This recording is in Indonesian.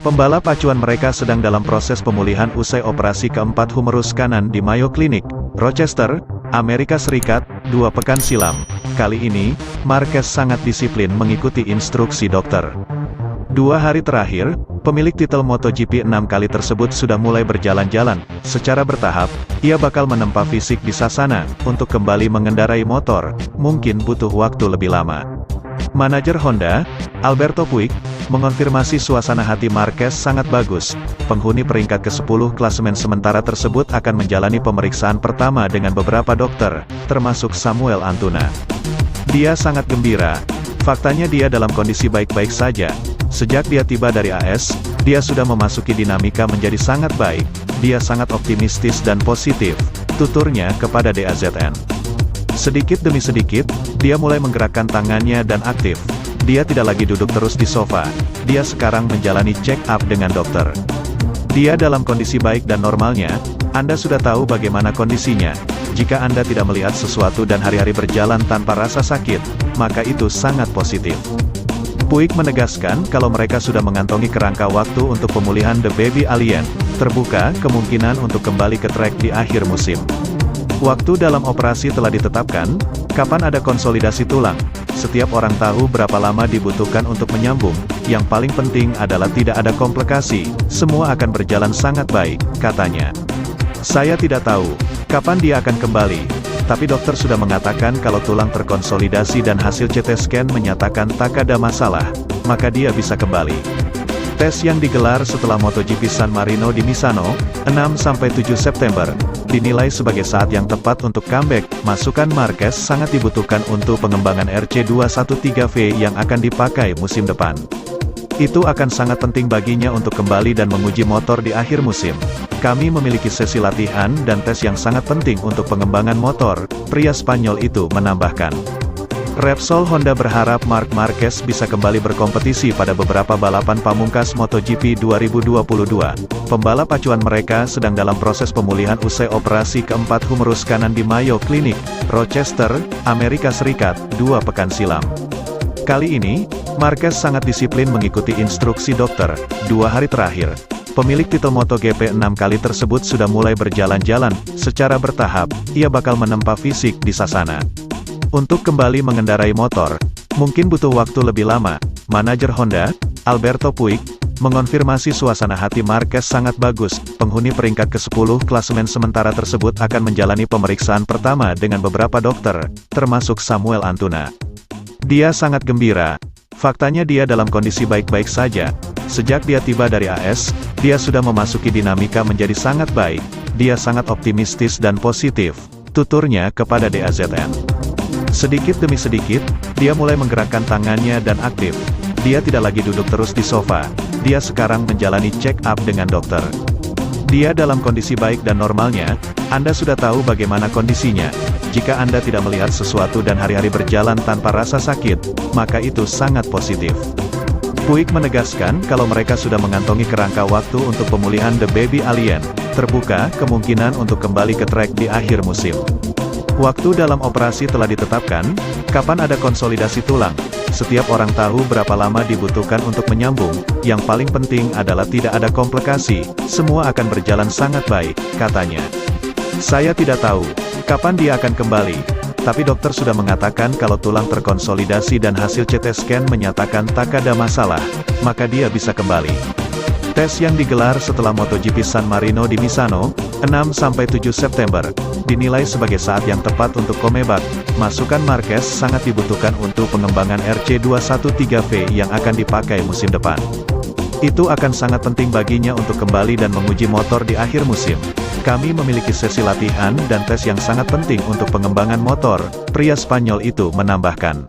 Pembalap acuan mereka sedang dalam proses pemulihan usai operasi keempat humerus kanan di Mayo Clinic, Rochester, Amerika Serikat, 2 pekan silam. Kali ini, Marquez sangat disiplin mengikuti instruksi dokter. 2 hari terakhir, pemilik titel MotoGP 6 kali tersebut sudah mulai berjalan-jalan. Secara bertahap, ia bakal menempa fisik di Sassana, untuk kembali mengendarai motor, mungkin butuh waktu lebih lama. Manajer Honda, Alberto Puig, mengonfirmasi suasana hati Marquez sangat bagus. Penghuni peringkat ke-10 klasemen sementara tersebut akan menjalani pemeriksaan pertama dengan beberapa dokter, termasuk Samuel Antuna. Dia sangat gembira. Faktanya dia dalam kondisi baik-baik saja. Sejak dia tiba dari AS, dia sudah memasuki dinamika menjadi sangat baik. Dia sangat optimistis dan positif, tuturnya kepada DAZN. Sedikit demi sedikit, dia mulai menggerakkan tangannya dan aktif. Dia tidak lagi duduk terus di sofa. Dia sekarang menjalani check up dengan dokter. Dia dalam kondisi baik dan normalnya. Anda sudah tahu bagaimana kondisinya. Jika Anda tidak melihat sesuatu dan hari-hari berjalan tanpa rasa sakit, maka itu sangat positif. Puig menegaskan kalau mereka sudah mengantongi kerangka waktu untuk pemulihan The Baby Alien, terbuka kemungkinan untuk kembali ke trek di akhir musim. Waktu dalam operasi telah ditetapkan, kapan ada konsolidasi tulang. Setiap orang tahu berapa lama dibutuhkan untuk menyambung, yang paling penting adalah tidak ada komplikasi, semua akan berjalan sangat baik, katanya. Saya tidak tahu, kapan dia akan kembali, tapi dokter sudah mengatakan kalau tulang terkonsolidasi dan hasil CT scan menyatakan tak ada masalah, maka dia bisa kembali. Tes yang digelar setelah MotoGP San Marino di Misano, 6–7 September, dinilai sebagai saat yang tepat untuk comeback. Masukan Marquez sangat dibutuhkan untuk pengembangan RC213V yang akan dipakai musim depan. Itu akan sangat penting baginya untuk kembali dan menguji motor di akhir musim. Kami memiliki sesi latihan dan tes yang sangat penting untuk pengembangan motor, pria Spanyol itu menambahkan. Repsol Honda berharap Marc Marquez bisa kembali berkompetisi pada beberapa balapan pamungkas MotoGP 2022. Pembalap acuan mereka sedang dalam proses pemulihan usai operasi keempat humerus kanan di Mayo Clinic, Rochester, Amerika Serikat, 2 pekan silam. Kali ini, Marquez sangat disiplin mengikuti instruksi dokter. 2 hari terakhir, pemilik titel MotoGP 6 kali tersebut sudah mulai berjalan-jalan. Secara bertahap, ia bakal menempa fisik di Sassana. Untuk kembali mengendarai motor, mungkin butuh waktu lebih lama. Manajer Honda, Alberto Puig, mengonfirmasi suasana hati Marquez sangat bagus. Penghuni peringkat ke-10 klasemen sementara tersebut akan menjalani pemeriksaan pertama dengan beberapa dokter, termasuk Samuel Antuna. Dia sangat gembira. Faktanya dia dalam kondisi baik-baik saja. Sejak dia tiba dari AS, dia sudah memasuki dinamika menjadi sangat baik. Dia sangat optimistis dan positif, tuturnya kepada DAZN. Sedikit demi sedikit, dia mulai menggerakkan tangannya dan aktif. Dia tidak lagi duduk terus di sofa. Dia sekarang menjalani check up dengan dokter. Dia dalam kondisi baik dan normalnya. Anda sudah tahu bagaimana kondisinya. Jika Anda tidak melihat sesuatu dan hari-hari berjalan tanpa rasa sakit, maka itu sangat positif. Puig menegaskan kalau mereka sudah mengantongi kerangka waktu untuk pemulihan The Baby Alien, terbuka kemungkinan untuk kembali ke trek di akhir musim. Waktu dalam operasi telah ditetapkan, kapan ada konsolidasi tulang. Setiap orang tahu berapa lama dibutuhkan untuk menyambung, yang paling penting adalah tidak ada komplikasi, semua akan berjalan sangat baik, katanya. Saya tidak tahu, kapan dia akan kembali, tapi dokter sudah mengatakan kalau tulang terkonsolidasi dan hasil CT scan menyatakan tak ada masalah, maka dia bisa kembali. Tes yang digelar setelah MotoGP San Marino di Misano, 6–7 September, dinilai sebagai saat yang tepat untuk comeback. Masukan Marquez sangat dibutuhkan untuk pengembangan RC213V yang akan dipakai musim depan. Itu akan sangat penting baginya untuk kembali dan menguji motor di akhir musim. Kami memiliki sesi latihan dan tes yang sangat penting untuk pengembangan motor, pria Spanyol itu menambahkan.